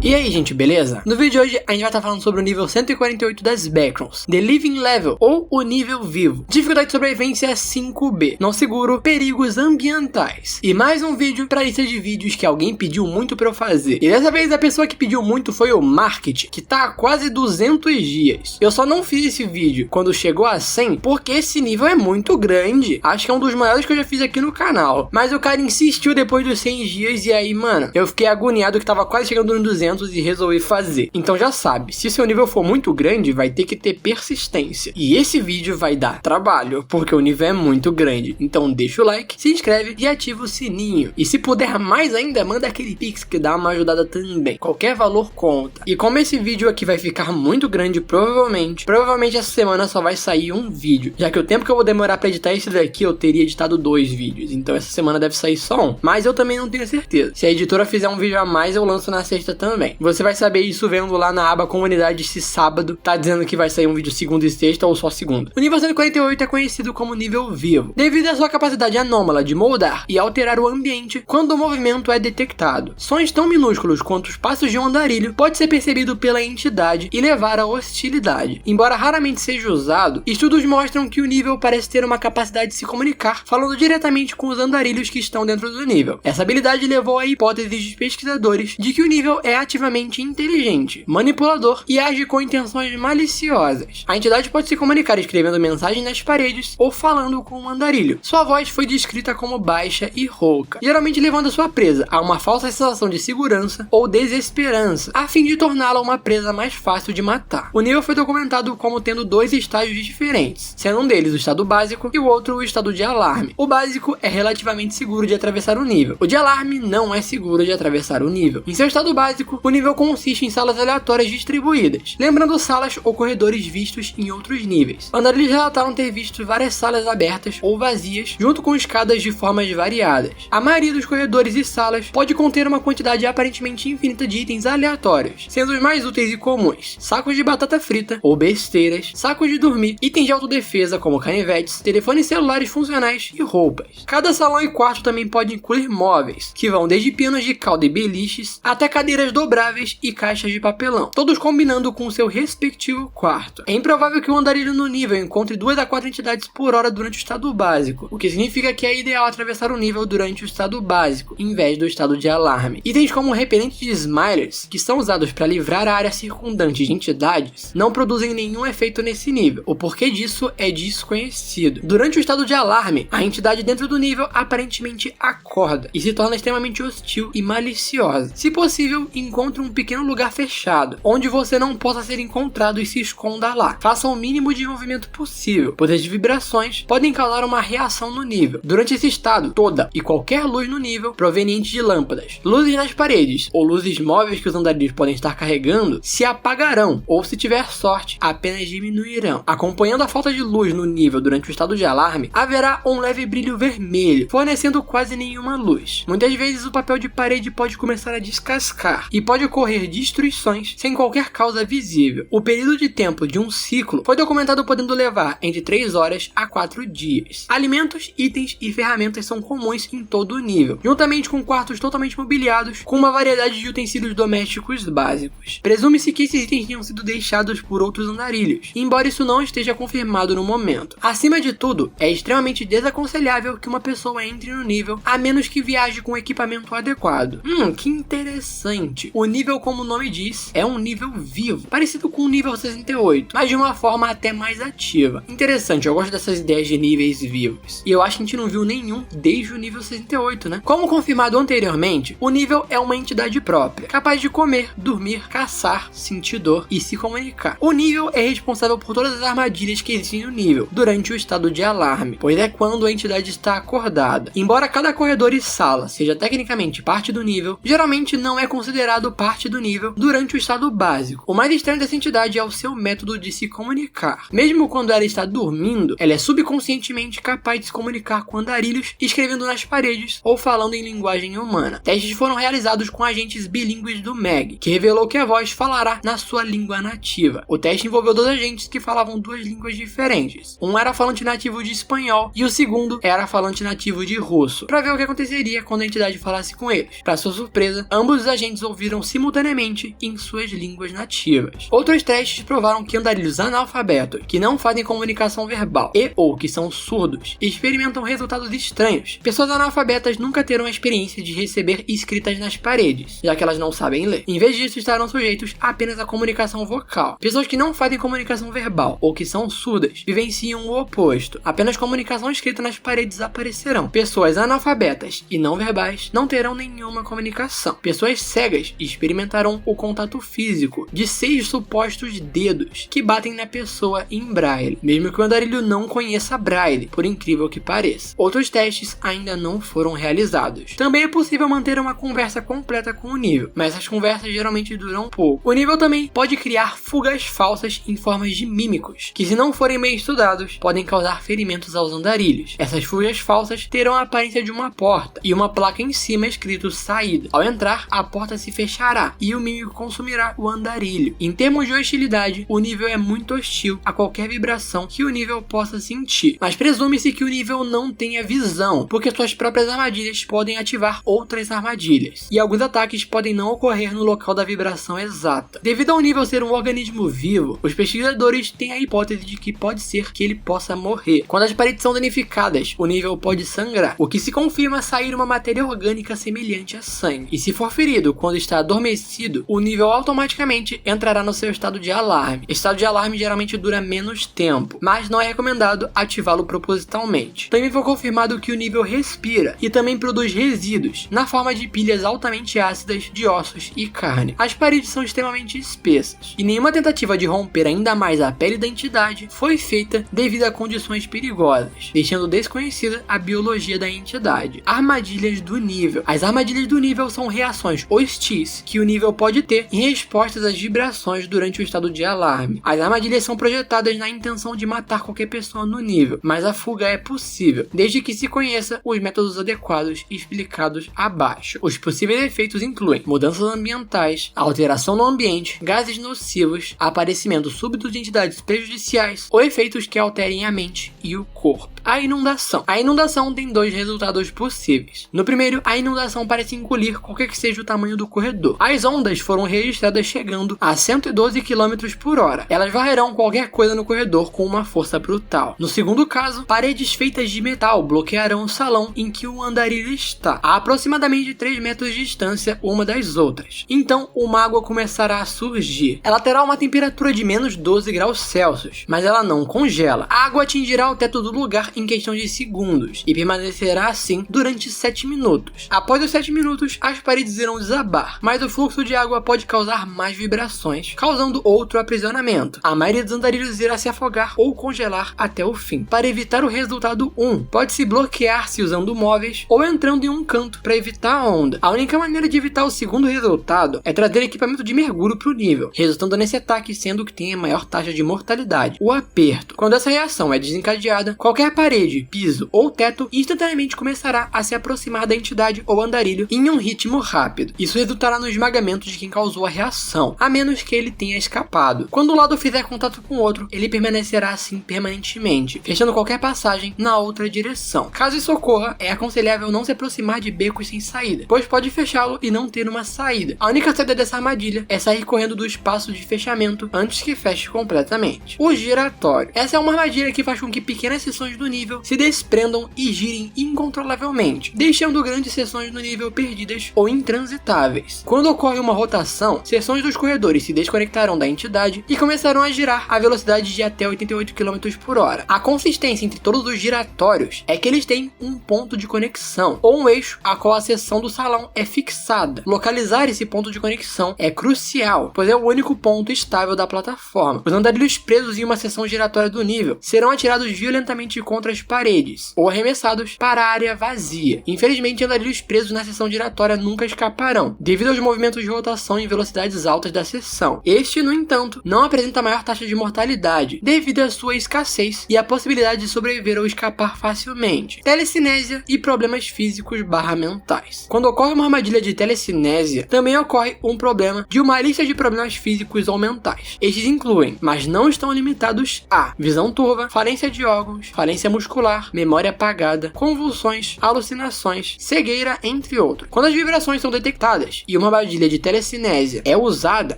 E aí gente, beleza? No vídeo de hoje a gente vai estar falando sobre o nível 148 das Backrooms, The Living Level, ou o nível vivo. Dificuldade de sobrevivência 5B, não seguro, perigos ambientais. E mais um vídeo para a lista de vídeos que alguém pediu muito para eu fazer. E dessa vez a pessoa que pediu muito foi o Market, que tá há quase 200 dias. Eu só não fiz esse vídeo quando chegou a 100, porque esse nível é muito grande. Acho que é um dos maiores que eu já fiz aqui no canal. Mas o cara insistiu depois dos 100 dias e aí, mano, eu fiquei agoniado que tava quase chegando no 200 e resolvi fazer. Então já sabe, se seu nível for muito grande, vai ter que ter persistência. E esse vídeo vai dar trabalho, porque o nível é muito grande. Então deixa o like, se inscreve e ativa o sininho. E se puder mais ainda, manda aquele pix que dá uma ajudada também. Qualquer valor conta. E como esse vídeo aqui vai ficar muito grande, provavelmente essa semana só vai sair um vídeo. Já que o tempo que eu vou demorar pra editar esse daqui, eu teria editado 2 vídeos. Então essa semana deve sair só um. Mas eu também não tenho certeza. Se a editora fizer um vídeo a mais, eu lanço na sexta também. Você vai saber isso vendo lá na aba comunidade esse sábado. Tá dizendo que vai sair um vídeo segunda e sexta ou só segunda. O nível 148 é conhecido como nível vivo, devido à sua capacidade anômala de moldar e alterar o ambiente quando o movimento é detectado. Sons tão minúsculos quanto os passos de um andarilho pode ser percebido pela entidade e levar à hostilidade. Embora raramente seja usado, estudos mostram que o nível parece ter uma capacidade de se comunicar, falando diretamente com os andarilhos que estão dentro do nível. Essa habilidade levou à hipótese dos pesquisadores de que o nível é ativamente inteligente, manipulador e age com intenções maliciosas. A entidade pode se comunicar escrevendo mensagens nas paredes ou falando com um andarilho. Sua voz foi descrita como baixa e rouca, geralmente levando a sua presa a uma falsa sensação de segurança ou desesperança, a fim de torná-la uma presa mais fácil de matar. O nível foi documentado como tendo 2 estágios diferentes, sendo um deles o estado básico e o outro o estado de alarme. O básico é relativamente seguro de atravessar o nível. O de alarme não é seguro de atravessar o nível. Em seu estado básico, o nível consiste em salas aleatórias distribuídas, lembrando salas ou corredores vistos em outros níveis. Andarilhos relataram ter visto várias salas abertas ou vazias, junto com escadas de formas variadas. A maioria dos corredores e salas pode conter uma quantidade aparentemente infinita de itens aleatórios, sendo os mais úteis e comuns: sacos de batata frita ou besteiras, sacos de dormir, itens de autodefesa como canivetes, telefones celulares funcionais e roupas. Cada salão e quarto também pode incluir móveis, que vão desde pianos de cauda e beliches até cadeiras dobráveis e caixas de papelão, todos combinando com seu respectivo quarto. É improvável que o andarilho no nível encontre 2 a 4 entidades por hora durante o estado básico, o que significa que é ideal atravessar o nível durante o estado básico, em vez do estado de alarme. Itens como repelentes de smilers, que são usados para livrar a área circundante de entidades, não produzem nenhum efeito nesse nível. O porquê disso é desconhecido. Durante o estado de alarme, a entidade dentro do nível aparentemente acorda e se torna extremamente hostil e maliciosa. Se possível, encontre um pequeno lugar fechado, onde você não possa ser encontrado e se esconda lá. Faça o mínimo de movimento possível, pois as vibrações podem causar uma reação no nível. Durante esse estado, toda e qualquer luz no nível, proveniente de lâmpadas, luzes nas paredes ou luzes móveis que os andarilhos podem estar carregando, se apagarão ou, se tiver sorte, apenas diminuirão. Acompanhando a falta de luz no nível durante o estado de alarme, haverá um leve brilho vermelho, fornecendo quase nenhuma luz. Muitas vezes o papel de parede pode começar a descascar e pode ocorrer destruições sem qualquer causa visível. O período de tempo de um ciclo foi documentado podendo levar entre 3 horas a 4 dias. Alimentos, itens e ferramentas são comuns em todo o nível, juntamente com quartos totalmente mobiliados com uma variedade de utensílios domésticos básicos. Presume-se que esses itens tenham sido deixados por outros andarilhos, embora isso não esteja confirmado no momento. Acima de tudo, é extremamente desaconselhável que uma pessoa entre no nível a menos que viaje com equipamento adequado. Que interessante. O nível, como o nome diz, é um nível vivo, parecido com o nível 68, mas de uma forma até mais ativa. Interessante, eu gosto dessas ideias de níveis vivos. E eu acho que a gente não viu nenhum desde o nível 68, né? Como confirmado anteriormente, o nível é uma entidade própria, capaz de comer, dormir, caçar, sentir dor e se comunicar. O nível é responsável por todas as armadilhas que existem no nível durante o estado de alarme, pois é quando a entidade está acordada. Embora cada corredor e sala seja tecnicamente parte do nível, geralmente não é considerado parte do nível durante o estado básico. O mais estranho dessa entidade é o seu método de se comunicar. Mesmo quando ela está dormindo, ela é subconscientemente capaz de se comunicar com andarilhos, escrevendo nas paredes ou falando em linguagem humana. Testes foram realizados com agentes bilíngues do MEG, que revelou que a voz falará na sua língua nativa. O teste envolveu 2 agentes que falavam 2 línguas diferentes. Um era falante nativo de espanhol e o segundo era falante nativo de russo, para ver o que aconteceria quando a entidade falasse com eles. Para sua surpresa, ambos os agentes ouviram traduziram simultaneamente em suas línguas nativas. Outros testes provaram que andarilhos analfabetos, que não fazem comunicação verbal e ou que são surdos, experimentam resultados estranhos. Pessoas analfabetas nunca terão a experiência de receber escritas nas paredes, já que elas não sabem ler. Em vez disso, estarão sujeitos apenas à comunicação vocal. Pessoas que não fazem comunicação verbal ou que são surdas vivenciam o oposto. Apenas comunicação escrita nas paredes aparecerão. Pessoas analfabetas e não verbais não terão nenhuma comunicação. Pessoas cegas experimentarão o contato físico de 6 supostos dedos que batem na pessoa em braille, mesmo que o andarilho não conheça braille, por incrível que pareça. Outros testes ainda não foram realizados. Também é possível manter uma conversa completa com o nível, mas as conversas geralmente duram pouco. O nível também pode criar fugas falsas em formas de mímicos, que se não forem bem estudados, podem causar ferimentos aos andarilhos. Essas fugas falsas terão a aparência de uma porta e uma placa em cima escrito saída. Ao entrar, a porta se fechará e o mímico consumirá o andarilho. Em termos de hostilidade, o nível é muito hostil a qualquer vibração que o nível possa sentir, mas presume-se que o nível não tenha visão, porque suas próprias armadilhas podem ativar outras armadilhas, e alguns ataques podem não ocorrer no local da vibração exata. Devido ao nível ser um organismo vivo, os pesquisadores têm a hipótese de que pode ser que ele possa morrer. Quando as paredes são danificadas, o nível pode sangrar, o que se confirma sair uma matéria orgânica semelhante a sangue. E se for ferido quando está adormecido, o nível automaticamente entrará no seu estado de alarme. Estado de alarme geralmente dura menos tempo, mas não é recomendado ativá-lo propositalmente. Também foi confirmado que o nível respira e também produz resíduos na forma de pilhas altamente ácidas de ossos e carne. As paredes são extremamente espessas e nenhuma tentativa de romper ainda mais a pele da entidade foi feita devido a condições perigosas, deixando desconhecida a biologia da entidade. Armadilhas do nível. As armadilhas do nível são reações hostis que o nível pode ter em respostas às vibrações durante o estado de alarme. As armadilhas são projetadas na intenção de matar qualquer pessoa no nível, mas a fuga é possível, desde que se conheça os métodos adequados explicados abaixo. Os possíveis efeitos incluem mudanças ambientais, alteração no ambiente, gases nocivos, aparecimento súbito de entidades prejudiciais ou efeitos que alterem a mente e o corpo. A inundação. A inundação tem 2 resultados possíveis. No primeiro, a inundação parece engolir qualquer que seja o tamanho do corredor. As ondas foram registradas chegando a 112 km por hora. Elas varrerão qualquer coisa no corredor com uma força brutal. No segundo caso, paredes feitas de metal bloquearão o salão em que o andarilho está, a aproximadamente 3 metros de distância uma das outras. Então, uma água começará a surgir. Ela terá uma temperatura de menos 12 graus Celsius, mas ela não congela. A água atingirá o teto do lugar em questão de segundos e permanecerá assim durante 7 minutos. Após os 7 minutos, as paredes irão desabar, mas o fluxo de água pode causar mais vibrações, causando outro aprisionamento. A maioria dos andarilhos irá se afogar ou congelar até o fim. Para evitar o resultado 1, pode-se bloquear-se usando móveis ou entrando em um canto para evitar a onda. A única maneira de evitar o segundo resultado é trazer equipamento de mergulho para o nível, resultando nesse ataque sendo que tem a maior taxa de mortalidade. O aperto. Quando essa reação é desencadeada, qualquer parede, piso ou teto instantaneamente começará a se aproximar da entidade ou andarilho em um ritmo rápido. Isso resultará no esmagamento de quem causou a reação, a menos que ele tenha escapado. Quando um lado fizer contato com o outro, ele permanecerá assim permanentemente, fechando qualquer passagem na outra direção. Caso isso ocorra, é aconselhável não se aproximar de becos sem saída, pois pode fechá-lo e não ter uma saída. A única saída dessa armadilha é sair correndo do espaço de fechamento antes que feche completamente. O giratório. Essa é uma armadilha que faz com que pequenas seções do nível se desprendam e girem incontrolavelmente, deixando grandes seções do nível perdidas ou intransitáveis. Quando ocorre uma rotação, seções dos corredores se desconectarão da entidade e começarão a girar a velocidade de até 88 km por hora. A consistência entre todos os giratórios é que eles têm um ponto de conexão, ou um eixo a qual a seção do salão é fixada. Localizar esse ponto de conexão é crucial, pois é o único ponto estável da plataforma. Os andarilhos presos em uma seção giratória do nível serão atirados violentamente contra as paredes, ou arremessados para a área vazia. Infelizmente, andarilhos presos na seção giratória nunca escaparão, devido aos movimentos de rotação em velocidades altas da seção. Este, no entanto, não apresenta maior taxa de mortalidade, devido à sua escassez e à possibilidade de sobreviver ou escapar facilmente. Telecinésia e problemas físicos /mentais. Quando ocorre uma armadilha de telecinésia, também ocorre um problema de uma lista de problemas físicos ou mentais. Estes incluem, mas não estão limitados a visão turva, falência de órgãos, falência muscular, memória apagada, convulsões, alucinações, cegueira, entre outros. Quando as vibrações são detectadas e uma armadilha de telecinésia é usada,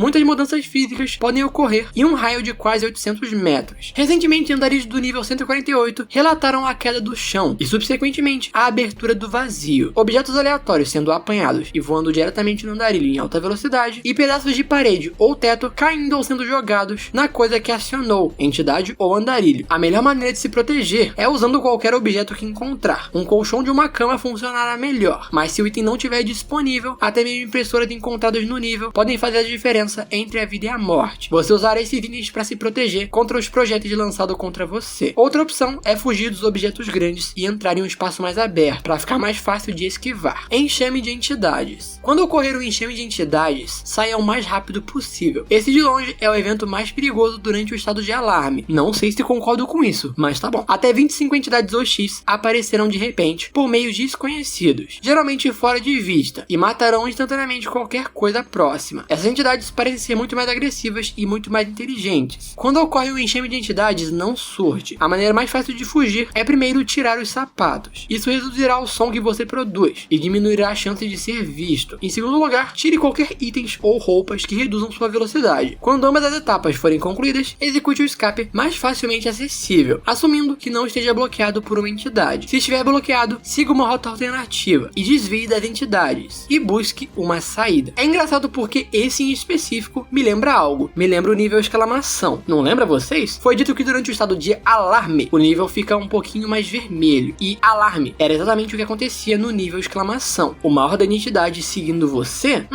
muitas mudanças físicas podem ocorrer em um raio de quase 800 metros. Recentemente, andarilhos do nível 148 relataram a queda do chão e, subsequentemente, a abertura do vazio. Objetos aleatórios sendo apanhados e voando diretamente no andarilho em alta velocidade, e pedaços de parede ou teto caindo ou sendo jogados na coisa que acionou, entidade ou andarilho. A melhor maneira de se proteger é usando qualquer objeto que encontrar. Um colchão de uma cama funcionará melhor, mas se o item não estiver disponível, até mesmo impressoras encontradas no nível podem fazer a diferença entre a vida e a morte. Você usará esses itens para se proteger contra os projéteis lançados contra você. Outra opção é fugir dos objetos grandes e entrar em um espaço mais aberto, para ficar mais fácil de esquivar. Enxame de entidades. Quando ocorrer um enxame de entidades, saia o mais rápido possível. Esse de longe é o evento mais perigoso durante o estado de alarme. Não sei se concordo com isso, mas tá bom. Até 25 entidades OX aparecerão de repente por meios desconhecidos, geralmente fora de vista, e matarão instantaneamente qualquer coisa próxima. Essas entidades parecem ser muito mais agressivas e muito mais inteligentes. Quando ocorre um enxame de entidades, não surte. A maneira mais fácil de fugir é primeiro tirar os sapatos. Isso reduzirá o som que você produz e diminuirá a chance de ser visto. Em segundo lugar, tire qualquer itens ou roupas que reduzam sua velocidade. Quando ambas as etapas forem concluídas, execute o escape mais facilmente acessível, assumindo que não esteja bloqueado por uma entidade. Se estiver bloqueado, siga uma rota alternativa e desvie das entidades e busque uma saída. É engraçado porque esse em específico me lembra algo. Me lembra o nível exclamação. Não lembra vocês? Foi dito que durante o estado de alarme, o nível fica um pouquinho mais vermelho. E alarme era exatamente o que acontecia no nível exclamação. Uma horda de entidade seguindo você?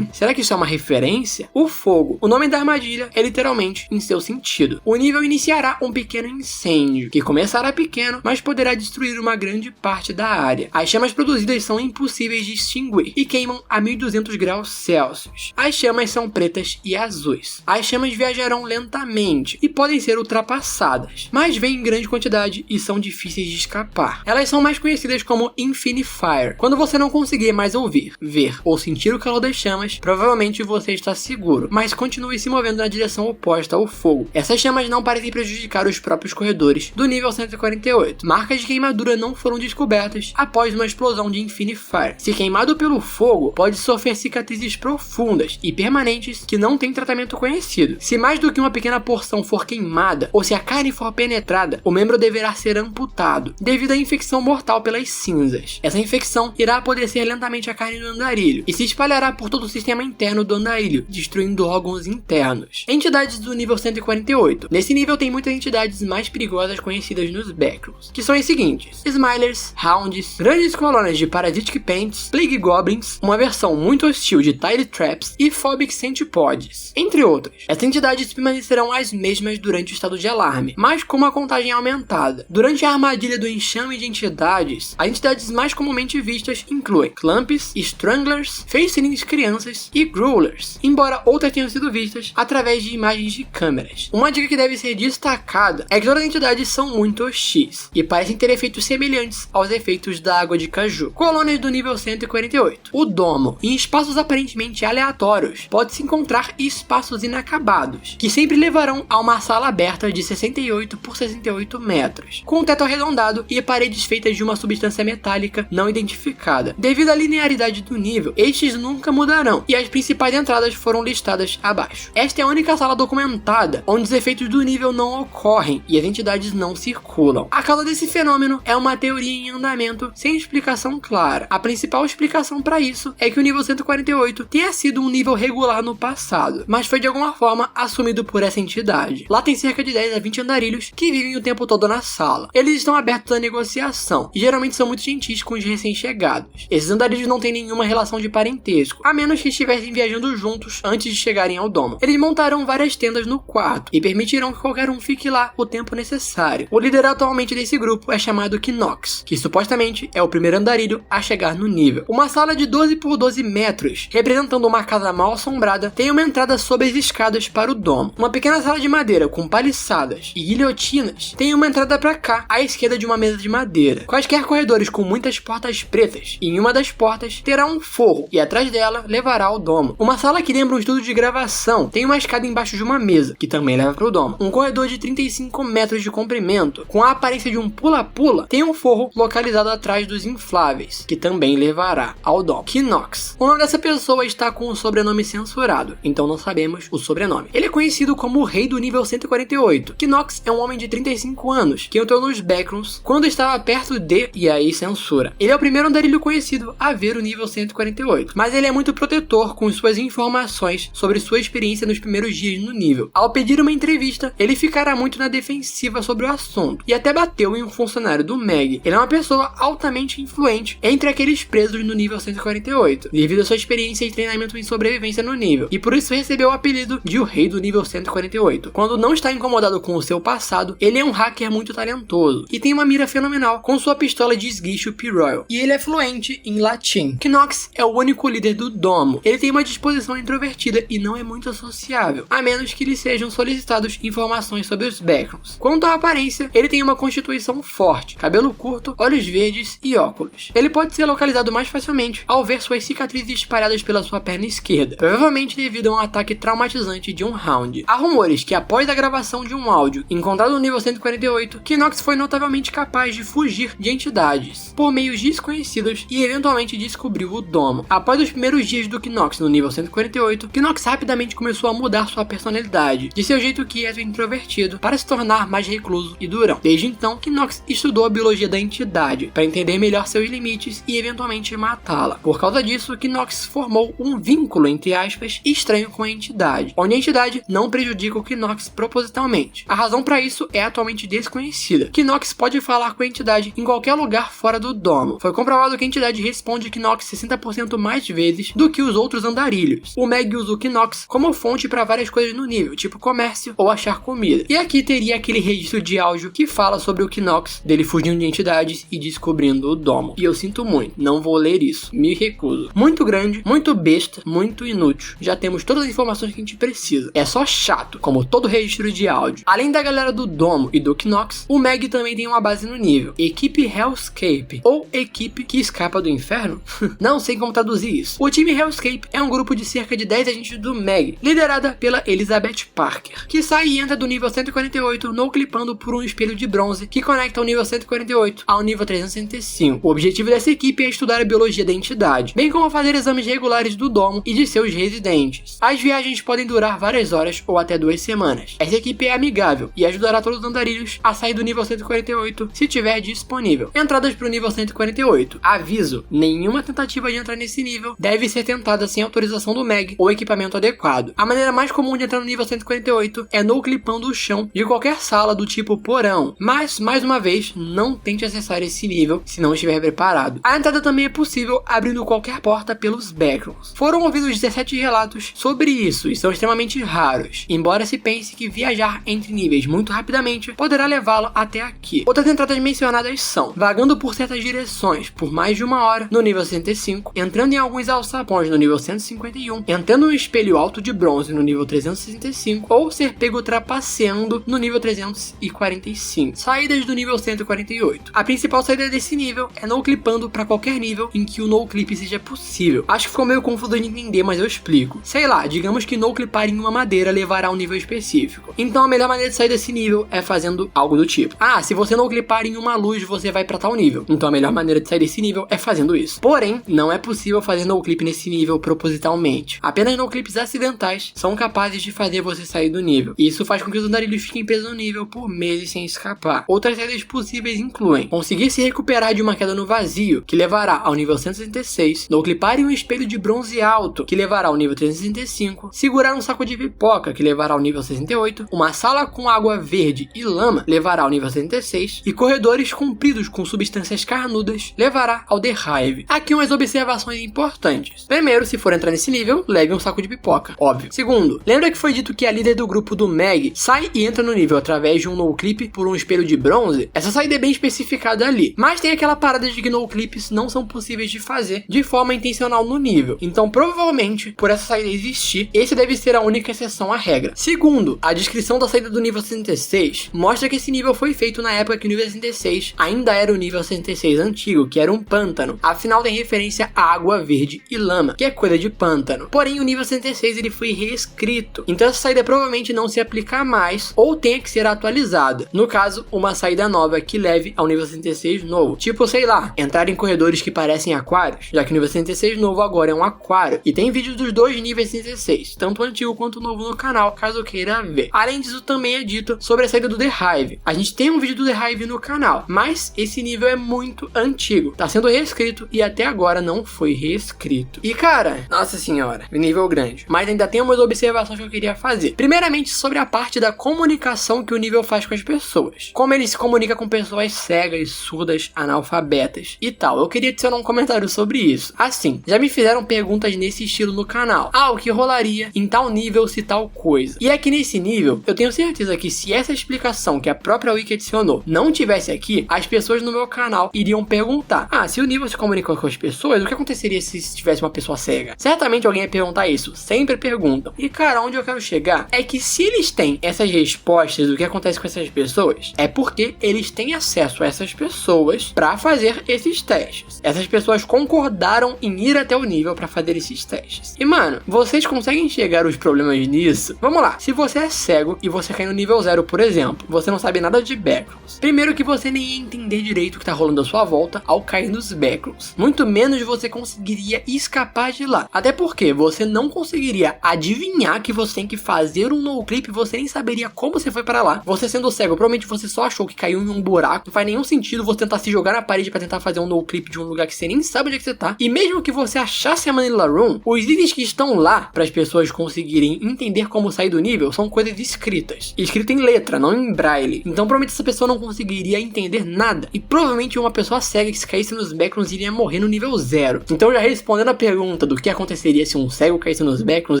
Será que isso é uma referência? O fogo. O nome da armadilha é literalmente em seu sentido. O nível iniciará um pequeno incêndio, que começará pequeno, mas poderá destruir uma grande parte da área. As chamas produzidas são impossíveis de extinguir e queimam a 1200 graus Celsius. As chamas são pretas e azuis. As chamas viajarão lentamente e podem ser ultrapassadas, mas vêm em grande quantidade e são difíceis de escapar. Elas são mais conhecidas como Infinifire. Quando você não conseguir mais ouvir, ver ou sentir o calor das chamas, provavelmente você está seguro, mas continue se movendo na direção oposta ao fogo. Essas chamas não parecem prejudicar os próprios corredores do nível 148. Marcas de queimadura não foram descobertas após uma explosão de Infinifire. Se queimado pelo fogo, pode sofrer cicatrizes profundas e permanentes que não têm tratamento conhecido. Se mais do que uma pequena porção for queimada, ou se a carne for penetrada, o membro deverá ser amputado, devido à infecção mortal pelas cinzas. Essa infecção irá apodrecer lentamente a carne do andarilho e se espalhará por todo o sistema interno do andarilho, destruindo órgãos internos. Entidades do nível 148. Nesse nível tem muitas entidades mais perigosas conhecidas nos Backrooms, que são as seguintes: Smilers, Hounds, grandes colônias de Parasitic Paints, Plague Goblins, uma versão muito hostil de Tile Traps e Phobic Centipodes, entre outras. Essas entidades permanecerão as mesmas durante o estado de alarme, mas com uma contagem aumentada. Durante a armadilha do enxame de entidades, as entidades mais comumente vistas incluem Clamps, Stranglers, Facelings crianças e Growlers, embora outras tenham sido vistas através de imagens de câmeras. Uma dica que deve ser destacada é que todas as entidades são muito hostis e parecem ter efeitos semelhantes aos efeitos da água de caju. Colônias do nível 148. O domo. Em espaços aparentemente aleatórios, pode-se encontrar espaços inacabados, que sempre levarão a uma sala aberta de 68 por 68 metros, com um teto arredondado e paredes feitas de uma substância metálica não identificada. Devido à linearidade do nível, estes nunca mudarão, e as principais entradas foram listadas abaixo. Esta é a única sala documentada onde os efeitos do nível não ocorrem e as entidades não circulam. A causa desse fenômeno é uma teoria em andamento sem explicação clara. A principal explicação para isso é que o nível 148 tenha sido um nível regular no passado, mas foi de alguma forma assumido por essa entidade. Lá tem cerca de 10 a 20 andarilhos que vivem o tempo todo na sala. Eles estão abertos à negociação e geralmente são muito gentis com os recém-chegados. Esses andarilhos não têm nenhuma relação de parentesco, a menos que estivessem viajando juntos antes de chegarem ao domo. Eles montarão várias tendas no quarto e permitirão que qualquer um fique lá o tempo necessário. O líder atualmente desse grupo é chamado Knox, que supostamente é o primeiro andarilho a chegar no nível. Uma sala de 12 por 12 metros, representando uma casa mal assombrada, tem uma entrada sob as escadas para o domo. Uma pequena sala de madeira com paliçadas e guilhotinas tem uma entrada para cá, à esquerda de uma mesa de madeira. Quaisquer corredores com muitas portas pretas, e em uma das portas terá um forro e atrás dela levará ao domo. Uma sala que lembra um estúdio de gravação tem uma escada embaixo de uma mesa, que também leva para o domo. Um corredor de 35 metros de comprimento, com a aparência de um pula-pula, tem um forro localizado atrás dos infláveis, que também levará ao domo. Knox. O nome essa pessoa está com o sobrenome censurado, então não sabemos o sobrenome. Ele é conhecido como o rei do nível 148. Knox é um homem de 35 anos, que entrou nos Backrooms quando estava perto de, e aí censura. Ele é o primeiro andarilho conhecido a ver o nível 148, mas ele é muito protetor com suas informações sobre sua experiência nos primeiros dias no nível. Ao pedir uma entrevista, ele ficará muito na defensiva sobre o assunto, e até bateu em um funcionário do MEG. Ele é uma pessoa altamente influente entre aqueles presos no nível 148, devido à sua experiência e treinamento em sobrevivência no nível, e por isso recebeu o apelido de o rei do nível 148. Quando não está incomodado com o seu passado, ele é um hacker muito talentoso, e tem uma mira fenomenal com sua pistola de esguicho P-Royal, e ele é fluente em latim. Knox é o único líder do domo. Ele tem uma disposição introvertida e não é muito sociável, a menos que lhe sejam solicitados informações sobre os Backrooms. Quanto à aparência, ele tem uma constituição forte, cabelo curto, olhos verdes e óculos. Ele pode ser localizado mais facilmente ao ver suas cicatrizes espalhadas pela sua perna esquerda, provavelmente devido a um ataque traumatizante de um round. Há rumores que após a gravação de um áudio encontrado no nível 148, Knox foi notavelmente capaz de fugir de entidades por meios desconhecidos e eventualmente descobriu o domo. Após os primeiros dias do Knox no nível 148, Knox rapidamente começou a mudar sua personalidade, de seu jeito quieto e introvertido, para se tornar mais recluso e durão. Desde então, Knox estudou a biologia da entidade, para entender melhor seus limites e eventualmente matá-la. Por causa disso, Knox formou um vínculo, entre aspas, estranho com a entidade, onde a entidade não prejudica o Knox propositalmente. A razão para isso é atualmente desconhecida. Knox pode falar com a entidade em qualquer lugar fora do domo. Foi comprovado que a entidade responde Knox 60% mais vezes do que os outros andarilhos. O Meg usa o Knox como fonte para várias coisas no nível, tipo comércio ou achar comida. E aqui teria aquele registro de áudio que fala sobre o Knox, dele fugindo de entidades e descobrindo o domo. E eu sinto muito, não vou ler isso, me recuso. Muito grande, muito besta, muito inútil. Já temos todas as informações que a gente precisa. É só chato, como todo registro de áudio. Além da galera do domo e do Knox, o Meg também tem uma base no nível, Equipe Hellscape, ou Equipe que Escapa do Inferno? Não sei como traduzir isso. O time Hellscape é um grupo de cerca de 10 agentes do Meg, liderada pela Elizabeth Parker, que sai e entra do nível 148 no clipando por um espelho de bronze que conecta o nível 148 ao nível 365. O objetivo dessa equipe é estudar a biologia da entidade, bem como fazer exames regulares do domo e de seus residentes. As viagens podem durar várias horas ou até 2 semanas. Essa equipe é amigável e ajudará todos os andarilhos a sair do nível 148 se tiver disponível. Entradas para o nível 148. Aviso: nenhuma tentativa de entrar nesse nível deve ser tentada sem autorização do Meg ou equipamento adequado. A maneira mais comum de entrar no nível 148 é no clipando o chão de qualquer sala do tipo porão, mas, mais uma vez, não tente acessar esse nível se não estiver preparado. A entrada também é possível abrindo qualquer porta pelos Backrooms. Foram ouvidos 17 relatos sobre isso e são extremamente raros, embora se pense que viajar entre níveis muito rapidamente poderá levá-lo até aqui. Outras entradas mencionadas são vagando por certas direções por mais de 1 hora no nível 105, entrando em alguns alçapões no nível 151, entrando no espelho alto de bronze no nível 365 ou ser pego trapaceando no nível 345. Saídas do nível 148. A principal saída desse nível é no-clipando para qualquer nível em que o no-clip seja possível. Acho que ficou meio confuso de entender, mas eu explico. Sei lá, digamos que no-clipar em uma madeira levará a um nível específico. Então a melhor maneira de sair desse nível é fazendo algo do tipo: ah, se você no-clipar em uma luz, você vai para tal nível. Então a melhor maneira de sair desse nível é fazendo isso. Porém, não é possível fazer no-clip nesse nível propositalmente. Apenas no-clips acidentais são capazes de fazer você sair do nível. E isso faz com que os andarilhos fiquem presos no nível por meses sem escapar. Outras saídas possíveis incluem conseguir se recuperar de uma queda no vazio, que levará ao nível 166, no-clipar em um espelho de bronze alto, que levará ao nível 365, segurar um saco de pipoca, que levará ao nível 68, uma sala com água verde e lama, levará ao nível 76, e corredores compridos com substâncias carnudas, levará ao The Hive. Aqui umas observações importantes. Primeiro, se for entrar nesse nível, leve um saco de pipoca, óbvio. Segundo, lembra que foi dito que a líder do grupo do Meg sai e entra no nível através de um no-clip por um espelho de bronze? Essa saída é bem especificada ali, mas tem aquela parada de que no-clips não são possíveis de fazer de forma intencional no nível. Então, provavelmente, por essa saída existir, esse deve ser a única exceção à regra. Segundo, a descrição da saída do nível 66 mostra que esse nível foi feito na época que o nível 66 ainda era o nível 66 antigo, que era um pântano. Afinal, tem referência a água verde e lama, que é coisa de pântano. Porém, o nível 66 ele foi reescrito, então essa saída provavelmente não se aplica mais ou tenha que ser atualizada. No caso, uma saída nova que leve ao nível 66 novo. Tipo, sei lá, entrar em corredores que parecem aquários, já que o nível 66 novo novo agora é um aquário. E tem vídeos dos dois níveis 16, tanto o antigo quanto o novo no canal, caso queira ver. Além disso, também é dito sobre a saída do The Hive. A gente tem um vídeo do The Hive no canal, mas esse nível é muito antigo. Tá sendo reescrito e até agora não foi reescrito. E cara, nossa senhora, nível grande. Mas ainda tem umas observações que eu queria fazer. Primeiramente, sobre a parte da comunicação que o nível faz com as pessoas. Como ele se comunica com pessoas cegas, surdas, analfabetas e tal. Eu queria adicionar um comentário sobre isso. Assim, já me fizeram perguntas nesse estilo no canal. O que rolaria em tal nível se tal coisa? E é que nesse nível, eu tenho certeza que se essa explicação que a própria Wiki adicionou não tivesse aqui, as pessoas no meu canal iriam perguntar: se o nível se comunica com as pessoas, o que aconteceria se tivesse uma pessoa cega? Certamente alguém ia perguntar isso. Sempre perguntam. E cara, onde eu quero chegar é que se eles têm essas respostas do que acontece com essas pessoas, é porque eles têm acesso a essas pessoas para fazer esses testes. Essas pessoas concordaram em ir até o nível para fazer esses testes. E mano, vocês conseguem enxergar os problemas nisso? Vamos lá, se você é cego e você cai no nível 0, por exemplo, você não sabe nada de backgrounds. Primeiro que você nem ia entender direito o que tá rolando à sua volta ao cair nos backgrounds. Muito menos você conseguiria escapar de lá. Até porque você não conseguiria adivinhar que você tem que fazer um no-clip e você nem saberia como você foi para lá. Você sendo cego, provavelmente você só achou que caiu em um buraco. Não faz nenhum sentido você tentar se jogar na parede para tentar fazer um no-clip de um lugar que você nem sabe onde é que você tá. E mesmo que você achasse a Manila Room, os itens que estão lá para as pessoas conseguirem entender como sair do nível são coisas escritas. Escrito em letra, não em braille. Então provavelmente essa pessoa não conseguiria entender nada. E provavelmente uma pessoa cega que se caísse nos backgrounds iria morrer no nível 0. Então já respondendo a pergunta do que aconteceria se um cego caísse nos backgrounds,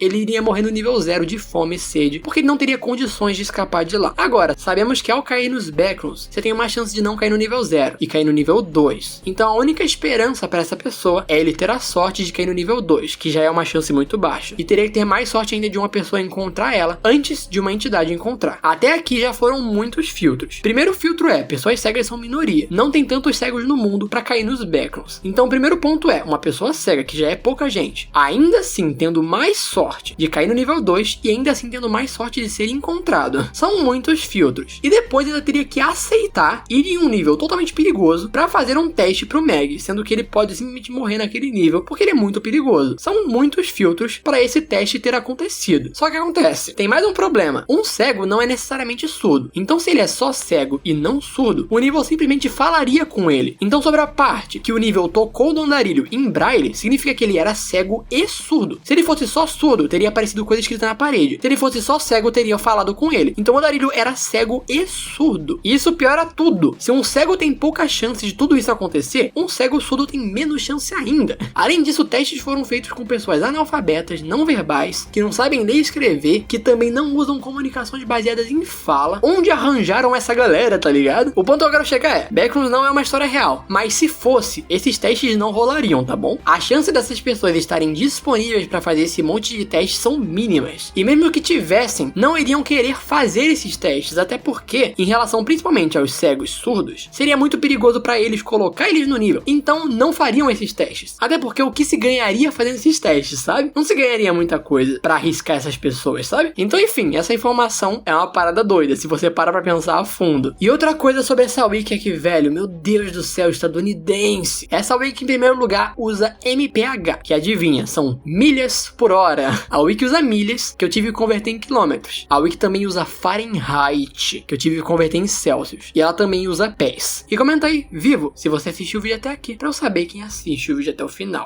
ele iria morrer no nível 0 de fome e sede, porque ele não teria condições de escapar de lá. Agora, sabemos que ao cair nos backgrounds, você tem uma chance de não cair no nível 0 e cair no nível 2. Então a única esperança para essa pessoa é ele ter a sorte de cair no nível 2, que já é uma chance muito baixa. E teria que ter mais sorte ainda de uma pessoa encontrar ela antes de uma entidade encontrar. Até aqui já foram muitos filtros. Primeiro filtro é, pessoas cegas são minoria. Não tem tantos cegos no mundo para cair nos backgrounds. Então o primeiro ponto é, uma pessoa cega, que já é pouca gente, ainda assim tendo mais sorte de cair no nível 2 e ainda assim tendo mais sorte de ser encontrado. São muitos filtros. E depois ainda teria que aceitar ir em um nível totalmente perigoso para fazer um teste pro Meg, sendo que ele pode simplesmente morrer naquele nível porque ele é muito perigoso. São muitos filtros para esse teste ter acontecido. Só que acontece, tem mais um problema. Um cego não é necessariamente surdo. Então se ele é só cego e não surdo, o nível simplesmente falaria com ele. Então sobre a parte que o nível tocou do andarilho em braille, significa que ele era cego e surdo. Se ele fosse só surdo, teria aparecido coisa escrita na parede. Se ele fosse só cego, teria falado com ele. Então o andarilho era cego e surdo. E isso piora tudo. Se um cego tem pouca chance de tudo isso acontecer, um cego surdo tem menos chance ainda. Além disso, testes foram feitos com pessoas analfabetas, não verbais, que não sabem ler e escrever, que também não usam comunicações baseadas em fala. Onde arranjaram essa galera, tá ligado? O ponto que eu quero chegar é, Backgrounds não é uma história real, mas se fosse, esses testes não rolariam, tá bom? A chance dessas pessoas estarem disponíveis para fazer esse monte de testes são mínimas. E mesmo que tivessem, não iriam querer fazer esses testes, até porque, em relação principalmente aos cegos surdos, seria muito perigoso para eles colocar eles no nível. Então não fariam esses testes. Até porque o que se ganharia fazendo esses testes, sabe? Não se ganharia muita coisa para arriscar essas pessoas, sabe? Então enfim, essa informação é uma parada doida, se você parar pra pensar a fundo. E outra coisa sobre essa wiki é que, velho, meu Deus do céu, estadunidense. Essa wiki em primeiro lugar usa MPH, que adivinha, são milhas por hora. A wiki usa milhas, que eu tive que converter em quilômetros. A wiki também usa Fahrenheit, que eu tive que converter em Celsius. E ela também usa pés. E comenta aí, vivo, se você assistiu o vídeo até aqui, pra eu saber quem assiste o vídeo até o final.